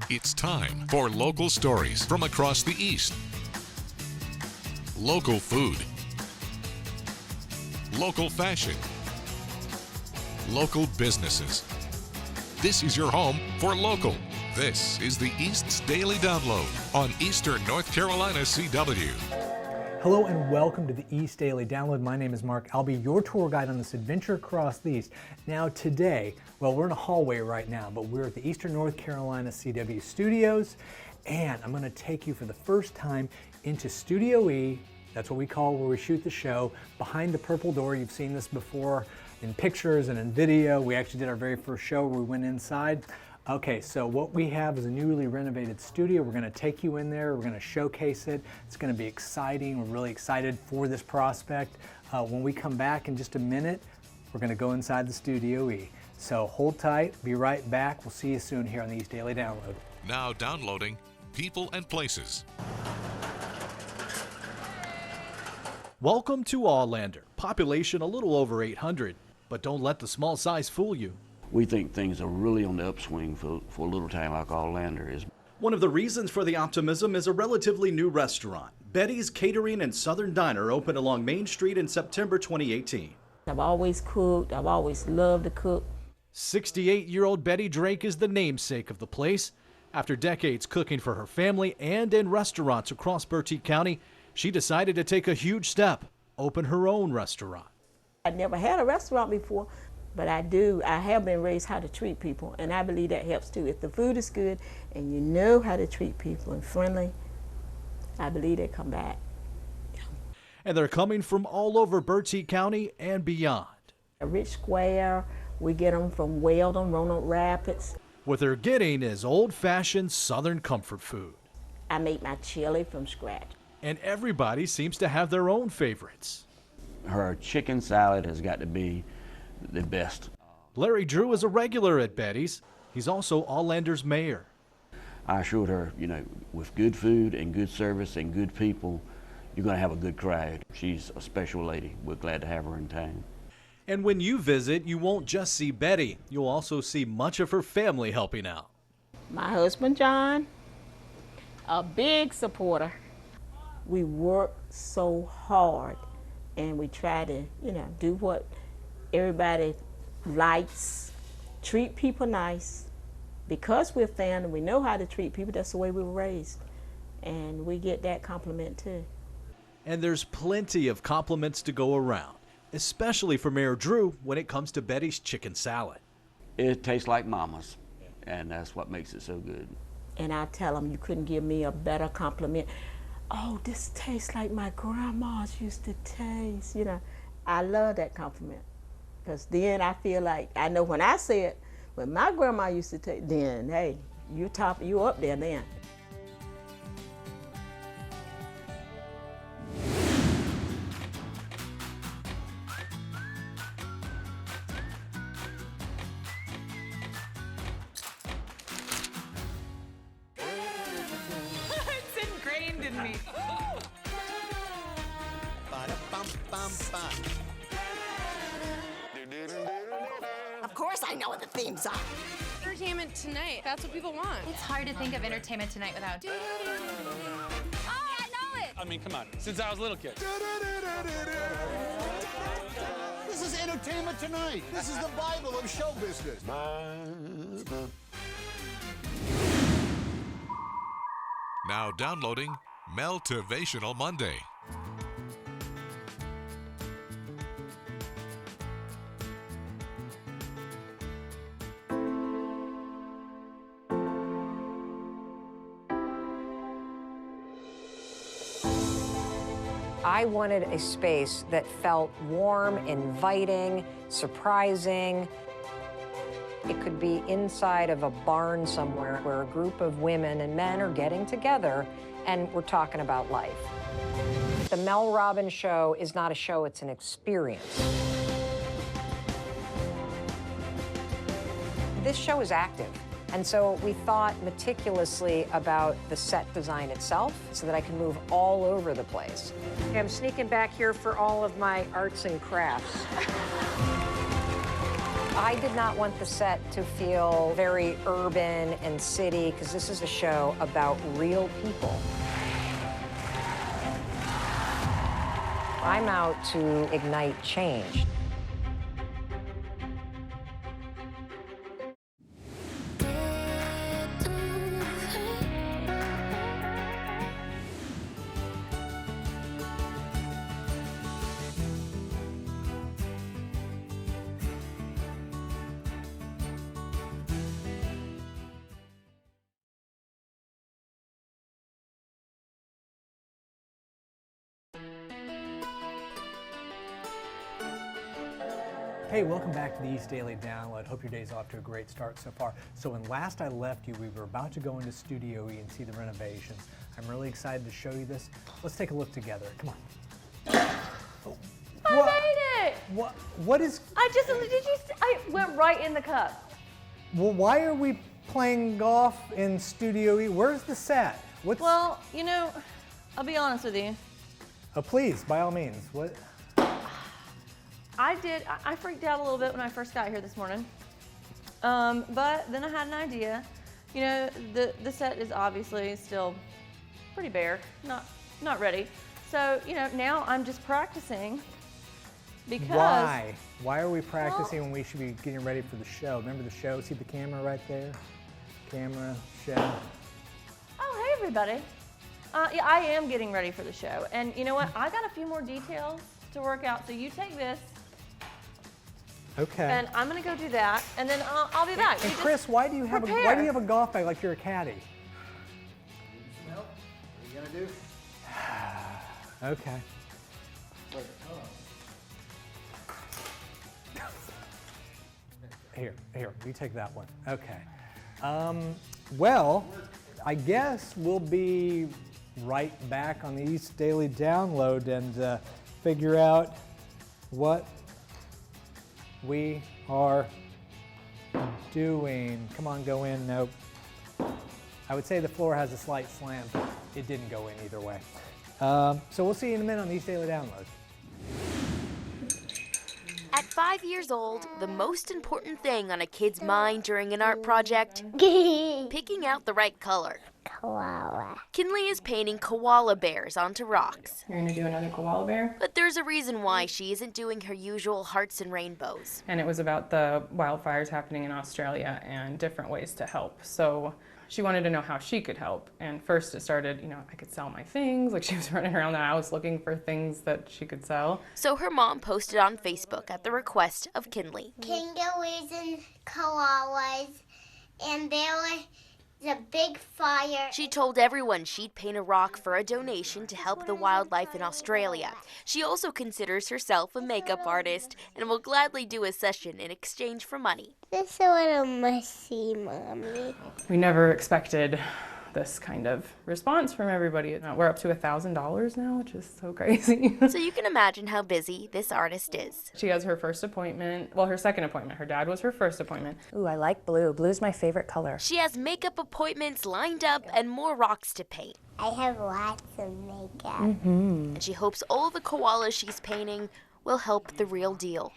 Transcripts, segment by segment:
It's time for local stories from across the East. Local food. Local fashion. Local businesses. This is your home for local. This is the East's Daily Download on Eastern North Carolina CW. Hello and welcome to the East Daily Download. My name is Mark. I'll be your tour guide on this adventure across the East. Now today, well, we're in a hallway right now, but we're at the Eastern North Carolina CW studios, and I'm going to take you for the first time into Studio E. That's what we call where we shoot the show. Behind the purple door, you've seen this before in pictures and in video. We actually did our very first show where we went inside. Okay, so what we have is a newly renovated studio. We're going to take you in there. We're going to showcase it. It's going to be exciting. We're really excited for this prospect. When we come back in just a minute, we're going to go inside the Studio E. So hold tight. Be right back. We'll see you soon here on the East Daily Download. Now downloading People and Places. Welcome to Allander. Population a little over 800, but don't let the small size fool you. We think things are really on the upswing for a little town like Allander is. One of the reasons for the optimism is a relatively new restaurant. Betty's Catering and Southern Diner opened along Main Street in September 2018. I've always cooked. I've always loved to cook. 68-year-old Betty Drake is the namesake of the place. After decades cooking for her family and in restaurants across Bertie County, she decided to take a huge step, open her own restaurant. I'd never had a restaurant before, but I have been raised how to treat people, and I believe that helps too. If the food is good and you know how to treat people and friendly, I believe they come back. And they're coming from all over Bertie County and beyond. Rich Square, we get them from Weldon, Roanoke Rapids. What they're getting is old-fashioned Southern comfort food. I make my chili from scratch. And everybody seems to have their own favorites. Her chicken salad has got to be the best. Larry Drew is a regular at Betty's. He's also Allander's mayor. I assured her, with good food and good service and good people, you're going to have a good crowd. She's a special lady. We're glad to have her in town. And when you visit, you won't just see Betty. You'll also see much of her family helping out. My husband, John, a big supporter. We work so hard, and we try to, do what everybody likes, treat people nice. Because we're family, we know how to treat people. That's the way we were raised. And we get that compliment too. And there's plenty of compliments to go around, especially for Mayor Drew when it comes to Betty's chicken salad. It tastes like mama's, and that's what makes it so good. And I tell them, you couldn't give me a better compliment. Oh, this tastes like my grandma's used to taste. I love that compliment. Because then I feel like, I know when I say it, when my grandma used to take, then, hey, you up there then. It's ingrained in me. Of course I know what the themes are. Entertainment Tonight. That's what people want. It's hard to think of Entertainment Tonight without. Oh, I know it. I mean, come on, since I was a little kid. This is Entertainment Tonight. This is the Bible of show business. Now downloading Meltivational Monday. I wanted a space that felt warm, inviting, surprising. It could be inside of a barn somewhere where a group of women and men are getting together and we're talking about life. The Mel Robbins Show is not a show, it's an experience. This show is active. And so we thought meticulously about the set design itself so that I can move all over the place. I'm sneaking back here for all of my arts and crafts. I did not want the set to feel very urban and city, because this is a show about real people. I'm out to ignite change. Hey, welcome back to the East Daily Download. Hope your day's off to a great start so far. So when last I left you, we were about to go into Studio E and see the renovations. I'm really excited to show you this. Let's take a look together. Come on. Oh, I made it! What is... I went right in the cup. Well, why are we playing golf in Studio E? Where's the set? Well, you know, I'll be honest with you. Oh, please, by all means. What? I freaked out a little bit when I first got here this morning. But then I had an idea. You know, the set is obviously still pretty bare, not ready. So, you know, now I'm just practicing because... Why? Why are we practicing when we should be getting ready for the show? Remember the show? See the camera right there? Camera, show. Oh, hey everybody. Yeah, I am getting ready for the show. And you know what? I got a few more details to work out. So you take this. Okay. And I'm gonna go do that, and then I'll be back. And Chris, why do you have a golf bag like you're a caddy? What are you gonna do? Okay. Here, you take that one. Okay. Well, I guess we'll be right back on the East Daily Download and figure out what we are doing. Come on, go in. Nope. I would say the floor has a slight slant, but it didn't go in either way. So we'll see you in a minute on the East Daily Download. At 5 years old, the most important thing on a kid's mind during an art project, picking out the right color. Koala. Kinley is painting koala bears onto rocks. You're gonna do another koala bear? But there's a reason why she isn't doing her usual hearts and rainbows. And it was about the wildfires happening in Australia and different ways to help. So she wanted to know how she could help. And first it started, you know, I could sell my things. Like she was running around the house looking for things that she could sell. So her mom posted on Facebook at the request of Kinley. Kangaroos and koalas, and there was a big fire. She told everyone she'd paint a rock for a donation to help the wildlife in Australia. She also considers herself a makeup artist and will gladly do a session in exchange for money. This is a little messy, Mommy. We never expected this kind of response from everybody. We're up to $1,000 now, which is so crazy. So you can imagine how busy this artist is. She has her first appointment, well, her second appointment. Her dad was her first appointment. Ooh, I like blue. Blue's my favorite color. She has makeup appointments lined up and more rocks to paint. I have lots of makeup. And she hopes all the koalas she's painting will help the real deal.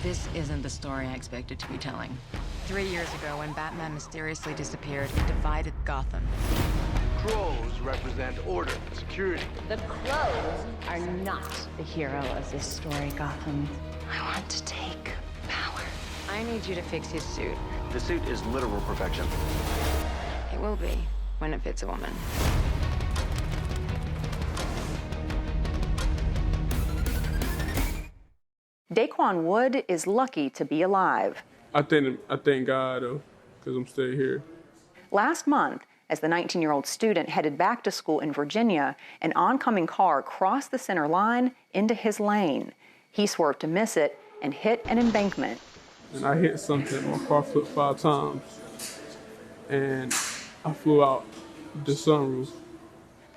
This isn't the story I expected to be telling. 3 years ago, when Batman mysteriously disappeared, he divided Gotham. Crows represent order, security. The crows are not the hero of this story, Gotham. I want to take power. I need you to fix his suit. The suit is literal perfection. It will be, when it fits a woman. Daquan Wood is lucky to be alive. I thank God, though, because I'm still here. Last month, as the 19-year-old student headed back to school in Virginia, an oncoming car crossed the center line into his lane. He swerved to miss it and hit an embankment. And I hit something. My car flipped 5 times, and I flew out the sunroof.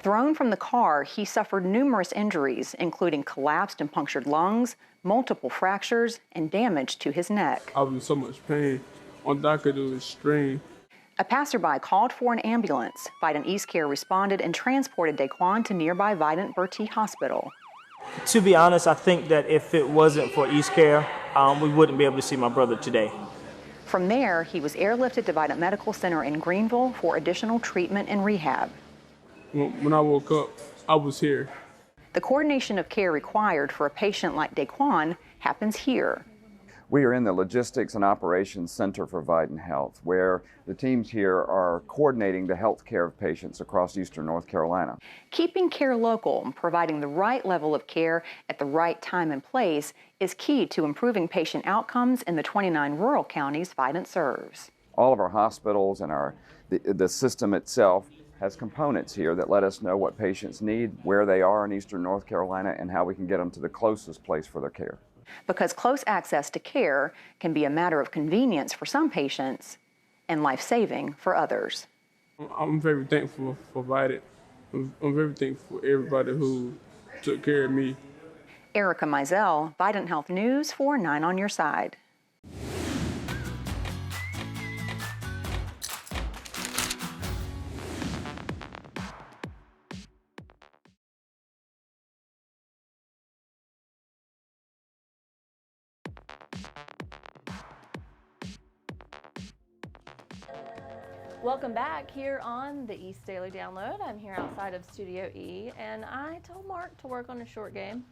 Thrown from the car, he suffered numerous injuries, including collapsed and punctured lungs, multiple fractures, and damage to his neck. I was in so much pain. All I could do is scream. A passerby called for an ambulance. Vidant East Care responded and transported Daquan to nearby Vidant Bertie Hospital. To be honest, I think that if it wasn't for East Care, we wouldn't be able to see my brother today. From there, he was airlifted to Vidant Medical Center in Greenville for additional treatment and rehab. When I woke up, I was here. The coordination of care required for a patient like Daquan happens here. We are in the Logistics and Operations Center for Vidant Health, where the teams here are coordinating the health care of patients across eastern North Carolina. Keeping care local and providing the right level of care at the right time and place is key to improving patient outcomes in the 29 rural counties Vidant serves. All of our hospitals and the system itself has components here that let us know what patients need, where they are in eastern North Carolina, and how we can get them to the closest place for their care. Because close access to care can be a matter of convenience for some patients and life-saving for others. I'm very thankful for Vidant. I'm very thankful for everybody who took care of me. Erica Mizell, Vidant Health News for 9 on Your Side. Welcome back here on the East Daily Download. I'm here outside of Studio E, and I told Mark to work on a short game,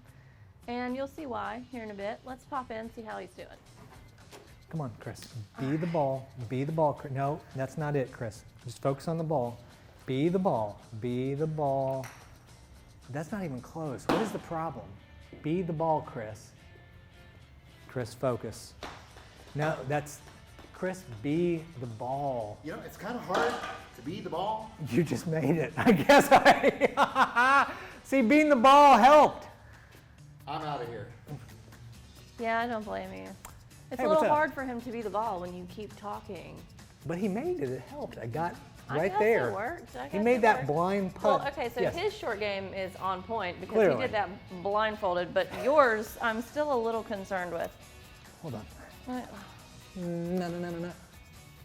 and you'll see why here in a bit. Let's pop in, see how he's doing. Come on, Chris. Be the ball. Be the ball. No, that's not it, Chris. Just focus on the ball. Be the ball. Be the ball. That's not even close. What is the problem? Be the ball, Chris. Chris, focus. No, that's... Chris, be the ball. You know, it's kind of hard to be the ball. You just made it. I guess See, being the ball helped. I'm out of here. Yeah, I don't blame you. It's Hey, a little what's up? hard for him to be the ball when you keep talking. But he made it. It helped. I got I right guess there. It worked. I He guess made it that worked. blind putt. Well, okay, so Yes. his short game is on point because Clearly. he did that blindfolded, but yours, I'm still a little concerned with. Hold on. What? No.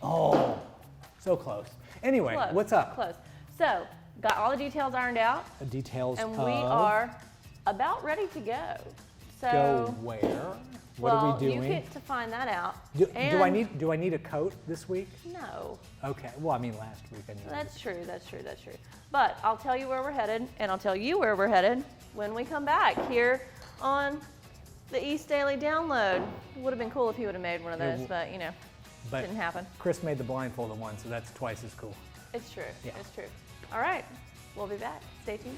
Oh, so close. Anyway, Close, what's up? Close. So, got all the details ironed out, The details and of... we are about ready to go. So, Go where? What are we doing? you get to find that out. Do I And- need a coat this week? No. Okay. Well, I mean last week I needed. That's true. But I'll tell you where we're headed, and I'll tell you where we're headed when we come back here on the East Daily Download. Would have been cool if he would have made one of those, but you know, But didn't happen. Chris made the blindfolded one, so that's twice as cool. It's true. Yeah. It's true. All right. We'll be back. Stay tuned.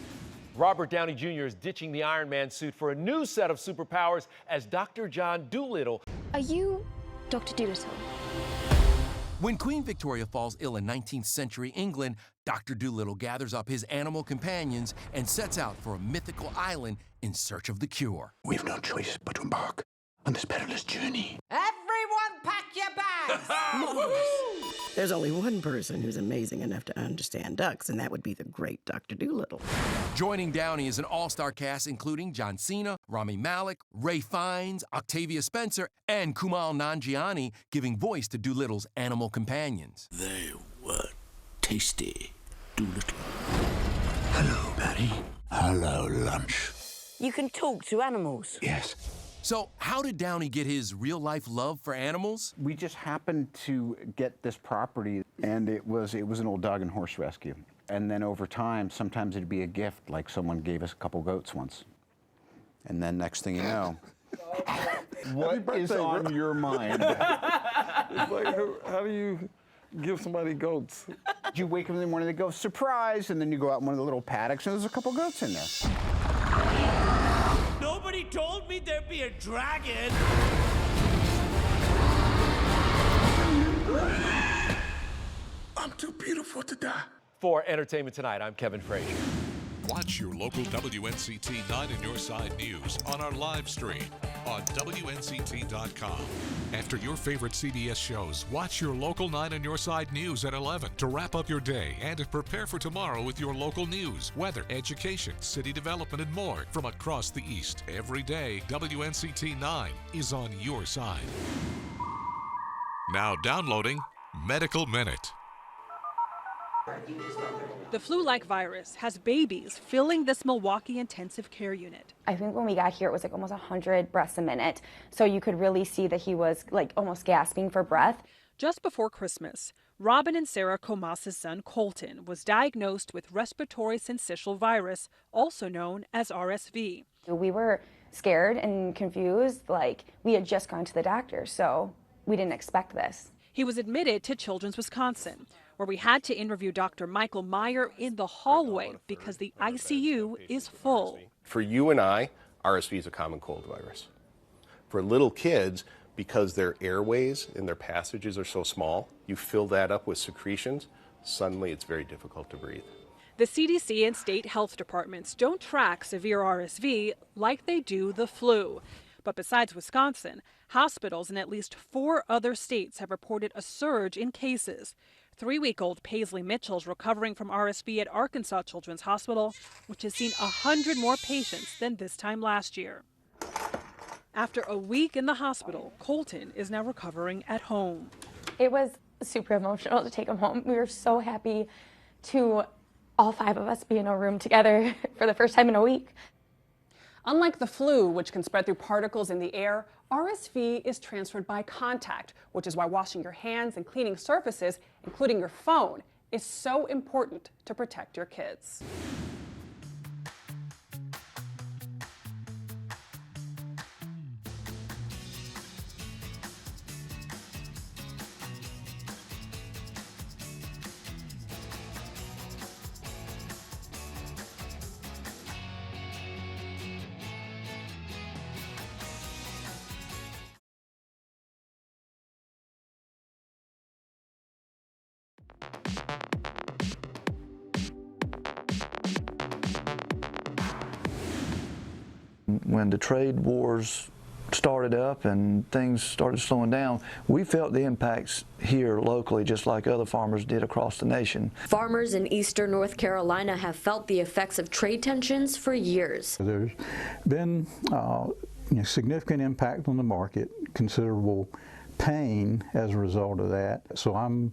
Robert Downey Jr. is ditching the Iron Man suit for a new set of superpowers as Dr. John Dolittle. Are you Dr. Dolittle? When Queen Victoria falls ill in 19th century England, Dr. Dolittle gathers up his animal companions and sets out for a mythical island in search of the cure. We've no choice but to embark on this perilous journey. Everyone pack your bags! There's only one person who's amazing enough to understand ducks, and that would be the great Dr. Dolittle. Joining Downey is an all-star cast including John Cena, Rami Malek, Ray Fiennes, Octavia Spencer, and Kumail Nanjiani, giving voice to Dolittle's animal companions. They were tasty, Dolittle. Hello, Patty. Hello, lunch. You can talk to animals. Yes. So, how did Downey get his real-life love for animals? We just happened to get this property, and it was an old dog and horse rescue. And then over time, sometimes it'd be a gift, like someone gave us a couple goats once. And then next thing you know, what is on your mind? It's like, how do you give somebody goats? You wake up in the morning, they go, surprise, and then you go out in one of the little paddocks, and there's a couple goats in there. Nobody told me there'd be a dragon. I'm too beautiful to die. For Entertainment Tonight, I'm Kevin Frazier. Watch your local WNCT 9 on Your Side news on our live stream on WNCT.com. After your favorite CBS shows, watch your local 9 on Your Side news at 11 to wrap up your day and to prepare for tomorrow with your local news, weather, education, city development, and more from across the East. Every day, WNCT 9 is on your side. Now downloading Medical Minute. The flu-like virus has babies filling this Milwaukee intensive care unit. I think when we got here, it was like almost 100 breaths a minute. So you could really see that he was like almost gasping for breath. Just before Christmas, Robin and Sarah Comas' son Colton was diagnosed with respiratory syncytial virus, also known as RSV. We were scared and confused, like we had just gone to the doctor, so we didn't expect this. He was admitted to Children's Wisconsin, where we had to interview Dr. Michael Meyer in the hallway because the ICU is full. For you and I, RSV is a common cold virus. For little kids, because their airways and their passages are so small, you fill that up with secretions, suddenly it's very difficult to breathe. The CDC and state health departments don't track severe RSV like they do the flu. But besides Wisconsin, hospitals in at least 4 other states have reported a surge in cases. 3-week-old Paisley Mitchell's recovering from RSV at Arkansas Children's Hospital, which has seen 100 more patients than this time last year. After a week in the hospital, Colton is now recovering at home. It was super emotional to take him home. We were so happy to all 5 of us be in a room together for the first time in a week. Unlike the flu, which can spread through particles in the air, RSV is transferred by contact, which is why washing your hands and cleaning surfaces, including your phone, is so important to protect your kids. When the trade wars started up and things started slowing down, we felt the impacts here locally just like other farmers did across the nation. Farmers in eastern North Carolina have felt the effects of trade tensions for years. There's been significant impact on the market, considerable pain as a result of that. So I'm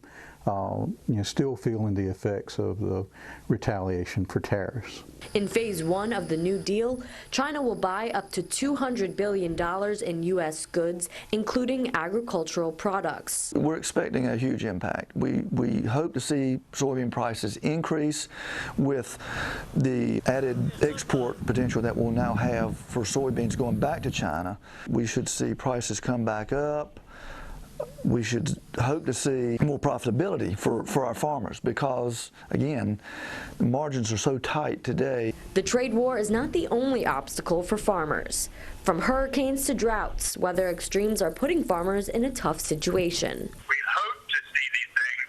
still feeling the effects of the retaliation for tariffs. In phase 1 of the New Deal, China will buy up to $200 billion in U.S. goods, including agricultural products. We're expecting a huge impact. We hope to see soybean prices increase with the added export potential that we'll now have for soybeans going back to China. We should see prices come back up. We should hope to see more profitability for our farmers because, again, the margins are so tight today. The trade war is not the only obstacle for farmers. From hurricanes to droughts, weather extremes are putting farmers in a tough situation. We hope to see these things,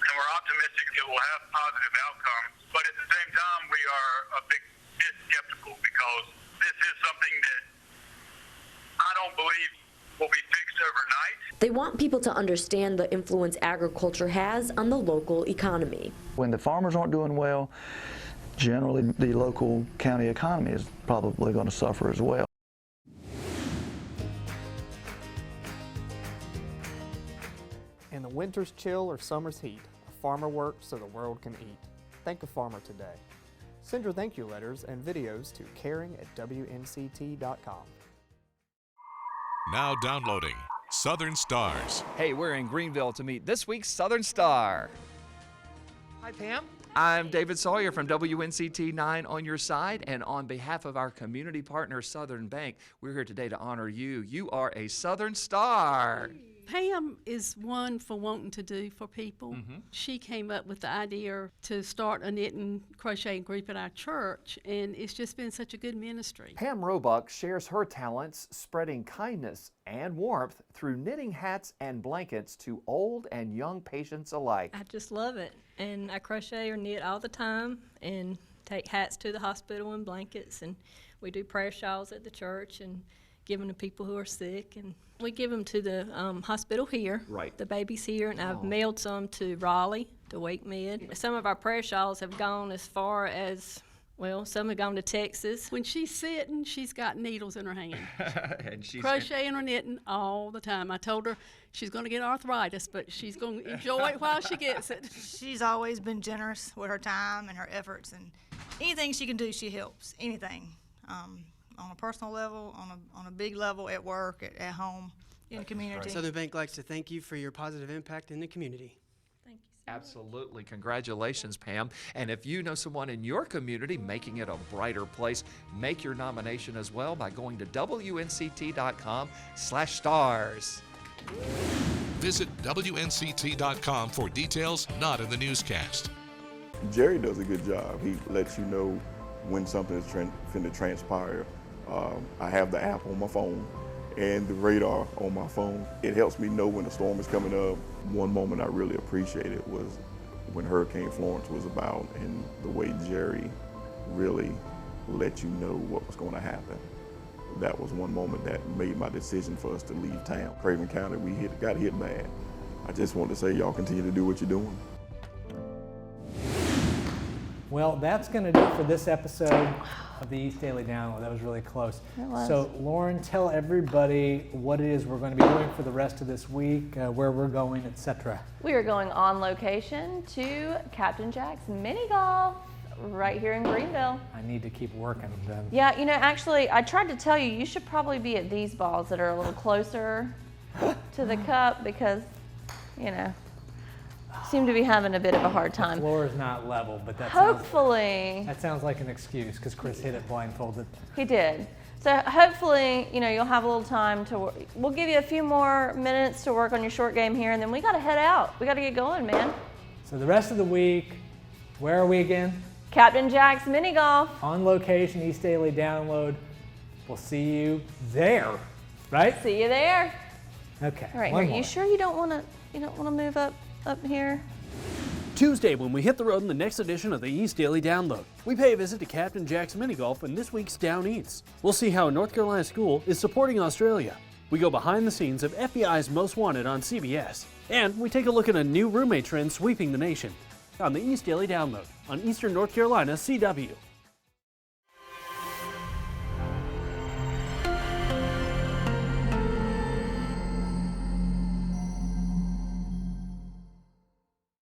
and we're optimistic it will have positive outcomes. But at the same time, we are a bit skeptical because this is something that I don't believe will be fixed overnight. They want people to understand the influence agriculture has on the local economy. When the farmers aren't doing well, generally the local county economy is probably going to suffer as well. In the winter's chill or summer's heat, a farmer works so the world can eat. Thank a farmer today. Send your thank you letters and videos to caring@WNCT.com. Now downloading Southern Stars. Hey, we're in Greenville to meet this week's Southern Star. Hi, Pam. I'm David Sawyer from WNCT 9 on your side, and on behalf of our community partner, Southern Bank, we're here today to honor you. You are a Southern Star. Pam is one for wanting to do for people. She came up with the idea to start a knit and crochet group at our church, and it's just been such a good ministry. Pam Roebuck shares her talents spreading kindness and warmth through knitting hats and blankets to old and young patients alike. I just love it, and I crochet or knit all the time and take hats to the hospital and blankets, and we do prayer shawls at the church and give them to people who are sick, and we give them to the hospital here, right. The babies here, and I've mailed some to Raleigh, to Wake Med. Some of our prayer shawls have gone as far as Well, some have gone to Texas. When she's sitting, she's got needles in her hand. And she's Crocheting or knitting all the time. I told her she's going to get arthritis, but she's going to enjoy it while she gets it. She's always been generous with her time and her efforts, and anything she can do, she helps. Anything, on a personal level, on a big level, at work, at home, in the community. Southern Bank likes to thank you for your positive impact in the community. Absolutely. Congratulations, Pam. And if you know someone in your community making it a brighter place, make your nomination as well by going to WNCT.com/stars. Visit WNCT.com for details not in the newscast. Jerry does a good job. He lets you know when something is finna transpire. I have the app on my phone and the radar on my phone. It helps me know when the storm is coming up. One moment I really appreciated was when Hurricane Florence was about, and the way Jerry really let you know what was going to happen. That was one moment that made my decision for us to leave town. Craven County, we got hit bad. I just want to say y'all continue to do what you're doing. Well, that's going to do it for this episode of the East Daily Download. That was really close. It was. So, Lauren, tell everybody what it is we're going to be doing for the rest of this week, where we're going, etc. We are going on location to Captain Jack's Mini Golf right here in Greenville. I need to keep working then. Yeah, you know, actually, I tried to tell you, you should probably be at these balls that are a little closer to the cup because, you know, seem to be having a bit of a hard time. The floor is not level, but that hopefully sounds like an excuse because Chris hit it blindfolded. He did. So hopefully, you know, you'll have a little time to work. We'll give you a few more minutes to work on your short game here, and then we got to head out. We got to get going, man. So the rest of the week, where are we again? Captain Jack's Mini Golf. On location, East Daily Download. We'll see you there, right? See you there. Okay. All right. One Are more. you sure you don't want to move up here? Tuesday, when we hit the road in the next edition of the East Daily Download, we pay a visit to Captain Jack's Mini Golf in this week's Down East. We'll see how a North Carolina school is supporting Australia. We go behind the scenes of FBI's Most Wanted on CBS. And we take a look at a new roommate trend sweeping the nation on the East Daily Download on Eastern North Carolina CW.